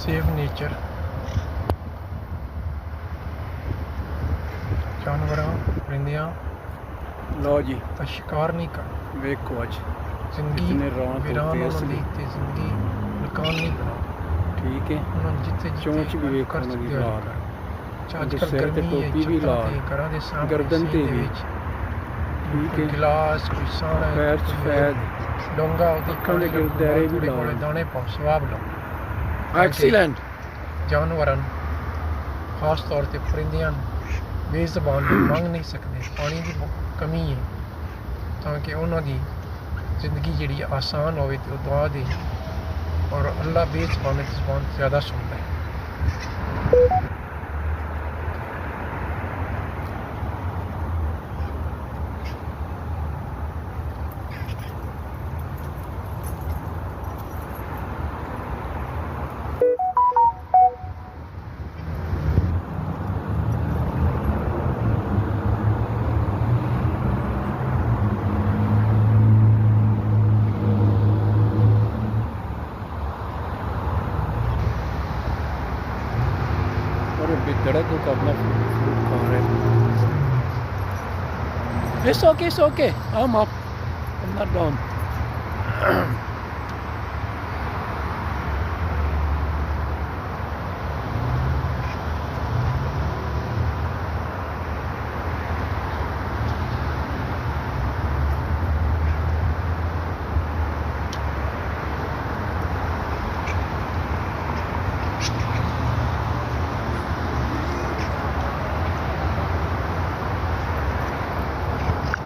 Save nature. ਜਾਨਵਰਾਂ ਪਰਿੰਦਿਆਂ ਲਓ ਜੀ ਦਾ ਸ਼ਿਕਾਰ ਨਹੀਂ ਕਰਨਾ। ਵੇਖੋ ਅੱਜ ਜ਼ਿੰਦਗੀ ਕਿਤਨੇ ਰੌਣਕ ਵੀਰਾਨ ਹੋਤੇ ਉਹਨਾਂ ਅਸਲੀ। ਦੀ ਤੇ ਜ਼ਿੰਦਗੀ ਮਕਾਨ ਨਹੀਂ ਬਣਾਓ। ਠੀਕ ਹੈ, ਉਹਨਾਂ ਨੂੰ ਜਿੱਥੇ ਚੋਂਚ ਵੀ ਵੇਖੋ ਕਰ ਉਹਨਾਂ ਦੀ ਸਕਦੇ ਹੋ ਲਾਲ। ਕਰ। ਅੱਜ ਉਹਦੇ ਕੱਲ੍ਹ ਸਿਰ ਤੇ ਗਰਮੀ ਹੈ, ਟੋਪੀ ਵੀ ਛੱਤਾਂ ਲਾਲ, ਤੇ ਘਰਾਂ ਦੇ ਸਾਹਮਣੇ ਗਰਦਨ ਤੇ ਸੀਨ ਦੇ ਵੀ। ਵਿੱਚ ਠੀਕ ਕੋਈ ਹੈ, ਗਿਲਾਸ, ਕੋਈ ਸਾਣਾ, ਪੈਰ ਕੋਈ ਸਫੈਦ, ਡੋਂਗਾ, ਉਹਦੀ ਅੱਖਾਂ ਦੇ ਕਾਲੀ ਰੱਖੋ, ਗਿਰਦਾਰੇ ਵੀ ਥੋੜੇ ਕੋਲੇ ਲਾਲ। ਦਾਣੇ ਪਾਓ, ਸਵਾਬ ਲਓ। ਤਾਂ ਕਿ ਐਕਸੀਲੈਂਟ। ਜਾਨਵਰਾਂ ਨੂੰ, ਖਾਸ ਤੌਰ ਤੇ ਪਰਿੰਦਿਆਂ ਨੂੰ ਬੇਜ਼ਬਾਨ ਨੂੰ ਮੰਗ ਨਹੀਂ ਸਕਦੇ। ਪਾਣੀ ਦੀ ਕਮੀ ਹੈ, ਤਾਂ ਕਿ ਉਹਨਾਂ ਦੀ ਜ਼ਿੰਦਗੀ ਜਿਹੜੀ ਆਸਾਨ ਹੋਵੇ ਤੇ ਉਹ ਦੁਆ ਦੇ। ਔਰ ਅੱਲਾ ਬੇਜ਼ਬਾਨ ਦੀ ਜ਼ੁਬਾਨ ਜ਼ਿਆਦਾ ਸੁਣਦਾ ਹੈ। और बिदड़क को अपना फ्रूट खा रहे हैं। It's okay, it's okay. I'm up. I'm not down.